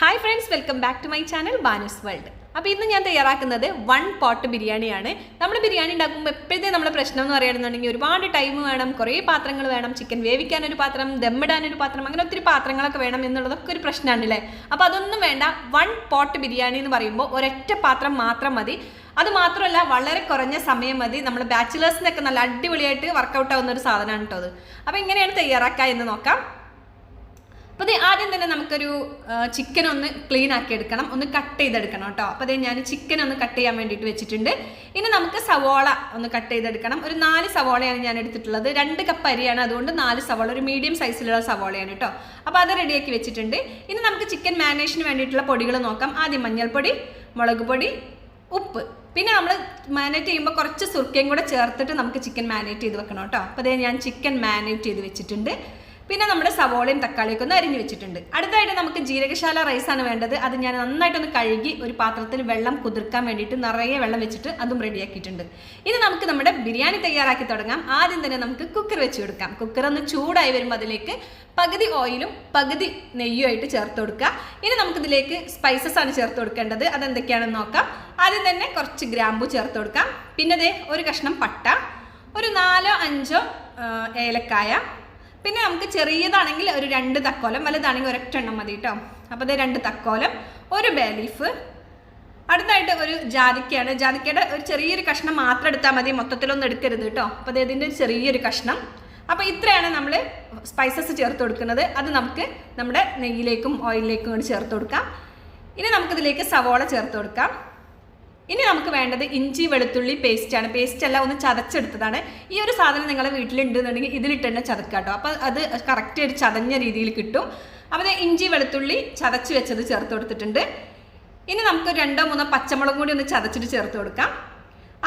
Hi friends, welcome back to my channel Banus world. അപ്പോൾ ഇന്ന് ഞാൻ തയ്യാറാക്കുന്നത് 1 പോട്ട് ബിരിയാണിയാണ്. നമ്മൾ ബിരിയാണി ഉണ്ടാക്കുമ്പോൾ എപ്പോഴത്തെ നമ്മുടെ പ്രശ്നം എന്ന് പറയുകയാണെന്നുണ്ടെങ്കിൽ ഒരുപാട് ടൈം വേണം, കുറേ പാത്രങ്ങൾ വേണം, ചിക്കൻ വേവിക്കാനൊരു പാത്രം, ദമ്മിടാനൊരു പാത്രം, അങ്ങനെ ഒത്തിരി പാത്രങ്ങളൊക്കെ വേണം എന്നുള്ളതൊക്കെ ഒരു പ്രശ്നമാണല്ലേ. അപ്പോൾ അതൊന്നും വേണ്ട. 1 പോട്ട് ബിരിയാണി എന്ന് പറയുമ്പോൾ ഒരൊറ്റ പാത്രം മാത്രം മതി. അത് മാത്രമല്ല, വളരെ കുറഞ്ഞ സമയം മതി. നമ്മൾ ബാച്ചിലേഴ്സിനൊക്കെ നല്ല അടിപൊളിയായിട്ട് വർക്കൗട്ട് ആവുന്ന ഒരു സാധനമാണ് കേട്ടോ അത്. അപ്പോൾ എങ്ങനെയാണ് തയ്യാറാക്കുക എന്ന് നോക്കാം. അപ്പോൾ ആദ്യം തന്നെ നമുക്കൊരു ചിക്കൻ ഒന്ന് ക്ലീൻ ആക്കി എടുക്കണം, ഒന്ന് കട്ട് ചെയ്തെടുക്കണം കേട്ടോ. അപ്പോൾ ഞാൻ ചിക്കൻ ഒന്ന് കട്ട് ചെയ്യാൻ വേണ്ടിയിട്ട് വെച്ചിട്ടുണ്ട്. ഇനി നമുക്ക് സവോള ഒന്ന് കട്ട് ചെയ്തെടുക്കണം. ഒരു 4 സവോളയാണ് ഞാൻ എടുത്തിട്ടുള്ളത്. 2 കപ്പ് അരിയാണ്, അതുകൊണ്ട് 4 സവോള, ഒരു മീഡിയം സൈസിലുള്ള സവോളയാണ് കേട്ടോ. അപ്പോൾ അത് റെഡിയാക്കി വെച്ചിട്ടുണ്ട്. ഇനി നമുക്ക് ചിക്കൻ മാരിനേഷന് വേണ്ടിയിട്ടുള്ള പൊടികൾ നോക്കാം. ആദ്യം മഞ്ഞൾപ്പൊടി, മുളക് പൊടി, ഉപ്പ്, പിന്നെ നമ്മൾ മാരിനേറ്റ് ചെയ്യുമ്പോൾ കുറച്ച് സുർക്കയും കൂടെ ചേർത്തിട്ട് നമുക്ക് ചിക്കൻ മാരിനേറ്റ് ചെയ്ത് വെക്കണം കേട്ടോ. അപ്പോൾ ഞാൻ ചിക്കൻ മാരിനേറ്റ് ചെയ്ത് വെച്ചിട്ടുണ്ട്. പിന്നെ നമ്മുടെ സവോളയും തക്കാളിയൊക്കെ ഒന്ന് അരിഞ്ഞ് വെച്ചിട്ടുണ്ട്. അടുത്തായിട്ട് നമുക്ക് ജീരകശാല റൈസാണ് വേണ്ടത്. അത് ഞാൻ നന്നായിട്ടൊന്ന് കഴുകി ഒരു പാത്രത്തിൽ വെള്ളം കുതിർക്കാൻ വേണ്ടിയിട്ട് നിറയെ വെള്ളം വെച്ചിട്ട് അതും റെഡിയാക്കിയിട്ടുണ്ട്. ഇനി നമുക്ക് നമ്മുടെ ബിരിയാണി തയ്യാറാക്കി തുടങ്ങാം. ആദ്യം തന്നെ നമുക്ക് കുക്കർ വെച്ച് കൊടുക്കാം. കുക്കർ ഒന്ന് ചൂടായി വരുമ്പോൾ അതിലേക്ക് പകുതി ഓയിലും പകുതി നെയ്യുമായിട്ട് ചേർത്ത് കൊടുക്കുക. ഇനി നമുക്കിതിലേക്ക് സ്പൈസസ് ആണ് ചേർത്ത് കൊടുക്കേണ്ടത്. അതെന്തൊക്കെയാണെന്ന് നോക്കാം. ആദ്യം തന്നെ കുറച്ച് ഗ്രാമ്പു ചേർത്ത് കൊടുക്കാം. പിന്നെ ഒരു കഷ്ണം പട്ട, ഒരു 4-5 ഏലക്കായ, പിന്നെ നമുക്ക് ചെറിയതാണെങ്കിൽ ഒരു 2 തക്കോലം, വലുതാണെങ്കിൽ ഒരൊറ്റെണ്ണം മതി കേട്ടോ. അപ്പോൾ 2 തക്കോലം, ഒരു ബേ ലീഫ്, അടുത്തായിട്ട് ഒരു ജാതിക്കയാണ്. ജാതിക്കയുടെ ഒരു ചെറിയൊരു കഷ്ണം മാത്രം എടുത്താൽ മതി, മൊത്തത്തിലൊന്നും എടുക്കരുത് കേട്ടോ. അപ്പോൾ ഇതിൻ്റെ ചെറിയൊരു കഷ്ണം. അപ്പോൾ ഇത്രയാണ് നമ്മൾ സ്പൈസസ് ചേർത്ത് കൊടുക്കുന്നത്. അത് നമുക്ക് നമ്മുടെ നെയ്യിലേക്കും ഓയിലിലേക്കും കൂടി ചേർത്ത് കൊടുക്കാം. ഇനി നമുക്കിതിലേക്ക് സവോള ചേർത്ത് കൊടുക്കാം. ഇനി നമുക്ക് വേണ്ടത് ഇഞ്ചി വെളുത്തുള്ളി പേസ്റ്റാണ്. പേസ്റ്റ് അല്ല, ഒന്ന് ചതച്ചെടുത്തതാണ്. ഈ ഒരു സാധനം നിങ്ങളുടെ വീട്ടിലുണ്ടെന്നുണ്ടെങ്കിൽ ഇതിലിട്ട് തന്നെ ചതക്കുക കേട്ടോ. അപ്പോൾ അത് കറക്റ്റ് ഒരു ചതഞ്ഞ രീതിയിൽ കിട്ടും. അപ്പോൾ ഇഞ്ചി വെളുത്തുള്ളി ചതച്ച് വെച്ചത് ചേർത്ത് കൊടുത്തിട്ടുണ്ട്. ഇനി നമുക്ക് 2-3 പച്ചമുളകും കൂടി ഒന്ന് ചതച്ചിട്ട് ചേർത്ത് കൊടുക്കാം.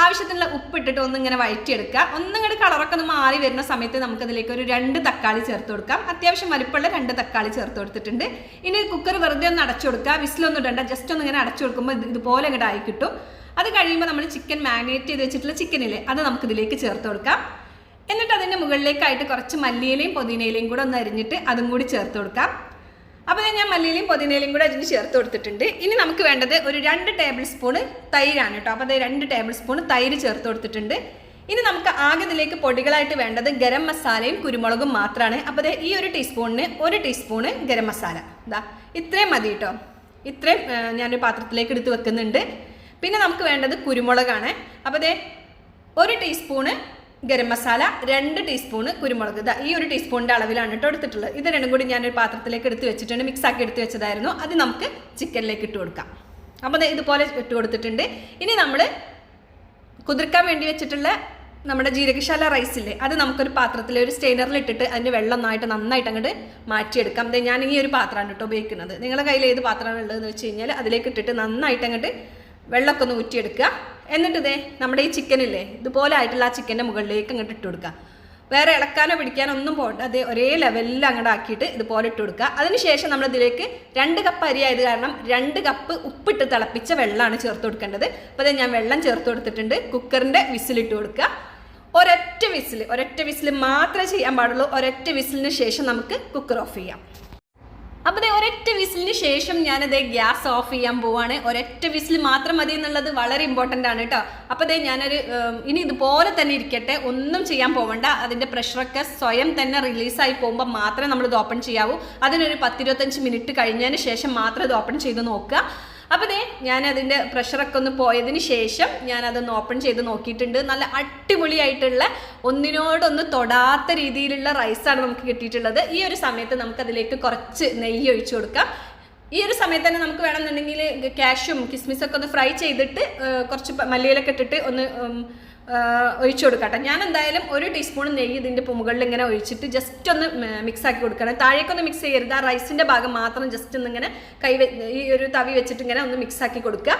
ആവശ്യത്തിനുള്ള ഉപ്പിട്ടിട്ട് ഒന്നിങ്ങനെ വഴറ്റിയെടുക്കുക. ഒന്നിങ്ങോട്ട് കളറൊക്കെ ഒന്ന് മാറി വരുന്ന സമയത്ത് നമുക്കതിലേക്ക് ഒരു 2 തക്കാളി ചേർത്ത് കൊടുക്കാം. അത്യാവശ്യം വലിപ്പമുള്ള 2 തക്കാളി ചേർത്ത് കൊടുത്തിട്ടുണ്ട്. ഇനി കുക്കർ വെറുതെ ഒന്ന് അടച്ചു കൊടുക്കുക, വിസിലൊന്നും ഇടണ്ട. ജസ്റ്റ് ഒന്ന് ഇങ്ങനെ അടച്ചു കൊടുക്കുമ്പോൾ ഇതുപോലെ ഇങ്ങോട്ട് ആയി കിട്ടും. അത് കഴിയുമ്പോൾ നമ്മൾ ചിക്കൻ മാരിനേറ്റ് ചെയ്ത് വെച്ചിട്ടുള്ള ചിക്കനില്ലേ, അത് നമുക്കിതിലേക്ക് ചേർത്ത് കൊടുക്കാം. എന്നിട്ട് അതിൻ്റെ മുകളിലേക്കായിട്ട് കുറച്ച് മല്ലിയിലയും പുതിനയിലയും കൂടെ ഒന്ന് അരിഞ്ഞിട്ട് അതും കൂടി ചേർത്ത് കൊടുക്കാം. അപ്പോൾ ഞാൻ മല്ലിയിലയും പുതിനയിലയും കൂടെ അരിഞ്ഞ് ചേർത്ത് കൊടുത്തിട്ടുണ്ട്. ഇനി നമുക്ക് വേണ്ടത് ഒരു 2 ടേബിൾ സ്പൂൺ തൈരാണ് കേട്ടോ. അപ്പോൾ 2 ടേബിൾ സ്പൂൺ തൈര് ചേർത്ത് കൊടുത്തിട്ടുണ്ട്. ഇനി നമുക്ക് ആകെ ഇതിലേക്ക് പൊടികളായിട്ട് വേണ്ടത് ഗരം മസാലയും കുരുമുളകും മാത്രമാണ്. അപ്പോൾ ഈ ഒരു ടീസ്പൂണിന് 1 ടീസ്പൂണ് ഗരം മസാല, ഇത്രയും മതി കേട്ടോ. ഇത്രയും ഞാനൊരു പാത്രത്തിലേക്ക് എടുത്ത് വെക്കുന്നുണ്ട്. പിന്നെ നമുക്ക് വേണ്ടത് കുരുമുളകാണ്. അപ്പോൾ 1 ടീസ്പൂണ് ഗരം മസാല, 2 ടീസ്പൂണ് കുരുമുളക്. ഈ ഒരു ടീസ്പൂണിൻ്റെ അളവിലാണ് കേട്ടോ എടുത്തിട്ടുള്ളത്. ഇത് രണ്ടും കൂടി ഞാനൊരു പാത്രത്തിലേക്ക് എടുത്ത് വെച്ചിട്ടുണ്ട്, മിക്സാക്കി എടുത്ത് വെച്ചതായിരുന്നു. അത് നമുക്ക് ചിക്കനിലേക്ക് ഇട്ട് കൊടുക്കാം. അപ്പോൾ ഇതുപോലെ ഇട്ട് കൊടുത്തിട്ടുണ്ട്. ഇനി നമ്മൾ കുതിർക്കാൻ വേണ്ടി വെച്ചിട്ടുള്ള നമ്മുടെ ജീരകശാല റൈസില്ലേ, അത് നമുക്കൊരു പാത്രത്തിൽ ഒരു സ്റ്റെയിനറിൽ ഇട്ടിട്ട് അതിൻ്റെ വെള്ളം നന്നായിട്ട് അങ്ങോട്ട് മാറ്റിയെടുക്കാം. ഞാൻ ഈ ഒരു പാത്രമാണ് കേട്ടോ ഉപയോഗിക്കുന്നത്. നിങ്ങളുടെ കയ്യിൽ ഏത് പാത്രമാണ് ഉള്ളതെന്ന് വെച്ച് കഴിഞ്ഞാൽ അതിലേക്ക് ഇട്ടിട്ട് നന്നായിട്ട് അങ്ങോട്ട് വെള്ളമൊക്കെ ഒന്ന് ഊറ്റിയെടുക്കുക. എന്നിട്ട് നമ്മുടെ ഈ ചിക്കനില്ലേ, ഇതുപോലെ ആയിട്ടുള്ള ആ ചിക്കൻ്റെ മുകളിലേക്ക് അങ്ങോട്ട് ഇട്ട് കൊടുക്കുക. വേറെ ഇളക്കാനോ പിടിക്കാനോ ഒന്നും പോകണ്ട. ഒരേ ലെവലിൽ അങ്ങോട്ട് ആക്കിയിട്ട് ഇതുപോലെ ഇട്ട് കൊടുക്കുക. അതിനുശേഷം നമ്മളിതിലേക്ക് 2 കപ്പ് അരി ആയത് കാരണം 2 കപ്പ് ഉപ്പിട്ട് തിളപ്പിച്ച വെള്ളമാണ് ചേർത്ത് കൊടുക്കേണ്ടത്. അപ്പോൾ ഞാൻ വെള്ളം ചേർത്ത് കൊടുത്തിട്ടുണ്ട്. കുക്കറിൻ്റെ വിസിലിട്ട് കൊടുക്കുക. ഒരൊറ്റ വിസിൽ മാത്രമേ ചെയ്യാൻ പാടുള്ളൂ. ഒരൊറ്റ വിസിലിന് ശേഷം നമുക്ക് കുക്കർ ഓഫ് ചെയ്യാം. അപ്പോൾ ഒരൊറ്റ വിസിലിന് ശേഷം ഞാനത് ഗ്യാസ് ഓഫ് ചെയ്യാൻ പോവാണ്. ഒരൊറ്റ വിസിൽ മാത്രം മതി എന്നുള്ളത് വളരെ ഇമ്പോർട്ടൻ്റ് ആണ് കേട്ടോ. അപ്പോൾ ഇനി ഇതുപോലെ തന്നെ ഇരിക്കട്ടെ, ഒന്നും ചെയ്യാൻ പോകണ്ട. അതിൻ്റെ പ്രഷറൊക്കെ സ്വയം തന്നെ റിലീസായി പോകുമ്പോൾ മാത്രമേ നമ്മളിത് ഓപ്പൺ ചെയ്യാവൂ. അതിനൊരു 10-25 മിനിറ്റ് കഴിഞ്ഞതിന് ശേഷം മാത്രം ഇത് ഓപ്പൺ ചെയ്ത് നോക്കുക. അപ്പോൾ ഞാൻ അതിൻ്റെ പ്രഷറൊക്കെ ഒന്ന് പോയതിന് ശേഷം ഞാനതൊന്ന് ഓപ്പൺ ചെയ്ത് നോക്കിയിട്ടുണ്ട്. നല്ല അടിപൊളിയായിട്ടുള്ള, ഒന്നിനോടൊന്ന് തൊടാത്ത രീതിയിലുള്ള റൈസാണ് നമുക്ക് കിട്ടിയിട്ടുള്ളത്. ഈ ഒരു സമയത്ത് നമുക്കതിലേക്ക് കുറച്ച് നെയ്യ് ഒഴിച്ചു കൊടുക്കാം. ഈ ഒരു സമയത്ത് തന്നെ നമുക്ക് വേണമെന്നുണ്ടെങ്കിൽ കാഷ്യും കിസ്മിസൊക്കെ ഒന്ന് ഫ്രൈ ചെയ്തിട്ട് കുറച്ച് മല്ലിയിലൊക്കെ ഇട്ടിട്ട് ഒന്ന് ഒഴിച്ചു കൊടുക്കട്ടെ. ഞാൻ എന്തായാലും 1 ടീസ്പൂൺ നെയ്യ് ഇതിൻ്റെ മുകളിൽ ഇങ്ങനെ ഒഴിച്ചിട്ട് ജസ്റ്റ് ഒന്ന് മിക്സ് ആക്കി കൊടുക്കണം. താഴേക്കൊന്ന് മിക്സ് ചെയ്യരുത്. ആ റൈസിൻ്റെ ഭാഗം മാത്രം ജസ്റ്റ് ഒന്നിങ്ങനെ ഈ ഒരു തവി വെച്ചിട്ട് ഇങ്ങനെ ഒന്ന് മിക്സ് ആക്കി കൊടുക്കുക.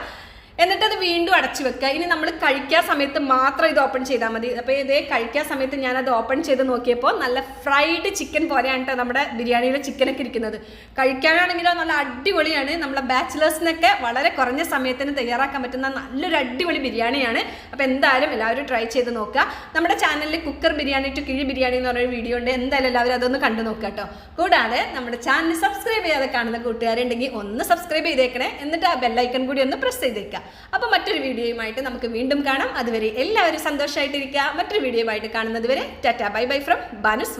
എന്നിട്ട് അത് വീണ്ടും അടച്ചു വെക്കുക. ഇനി നമ്മൾ കഴിക്കാൻ സമയത്ത് മാത്രം ഇത് ഓപ്പൺ ചെയ്താൽ മതി. അപ്പോൾ ഇതേ കഴിക്കാൻ സമയത്ത് ഞാനത് ഓപ്പൺ ചെയ്ത് നോക്കിയപ്പോൾ നല്ല ഫ്രൈഡ് ചിക്കൻ പോലെയാണ് കേട്ടോ നമ്മുടെ ബിരിയാണിയിലെ ചിക്കനൊക്കെ ഇരിക്കുന്നത്. കഴിക്കാനാണെങ്കിലോ നല്ല അടിപൊളിയാണ്. നമ്മളെ ബാച്ചിലേഴ്സിനൊക്കെ വളരെ കുറഞ്ഞ സമയത്തിന് തയ്യാറാക്കാൻ പറ്റുന്ന നല്ലൊരു അടിപൊളി ബിരിയാണിയാണ്. അപ്പോൾ എന്തായാലും എല്ലാവരും ട്രൈ ചെയ്ത് നോക്കുക. നമ്മുടെ ചാനലിൽ കുക്കർ ബിരിയാണി ടു കിഴി ബിരിയാണി എന്ന് പറഞ്ഞൊരു വീഡിയോ ഉണ്ട്. എന്തായാലും എല്ലാവരും അതൊന്ന് കണ്ടു നോക്കുക കേട്ടോ. കൂടാതെ നമ്മുടെ ചാനൽ സബ്സ്ക്രൈബ് ചെയ്യാതെ കാണുന്ന കൂട്ടുകാരുണ്ടെങ്കിൽ ഒന്ന് സബ്സ്ക്രൈബ് ചെയ്തേക്കണേ. എന്നിട്ട് ആ ബെല്ലൈക്കൺ കൂടി ഒന്ന് പ്രസ് ചെയ്തേക്കുക. അപ്പോൾ മറ്റൊരു വീഡിയോയുമായിട്ട് നമുക്ക് വീണ്ടും കാണാം. അതുവരെ എല്ലാവരും സന്തോഷമായിട്ടിരിക്കുക. മറ്റൊരു വീഡിയോയുമായിട്ട് കാണുന്നത് വരെ tata bye bye from Banu's world.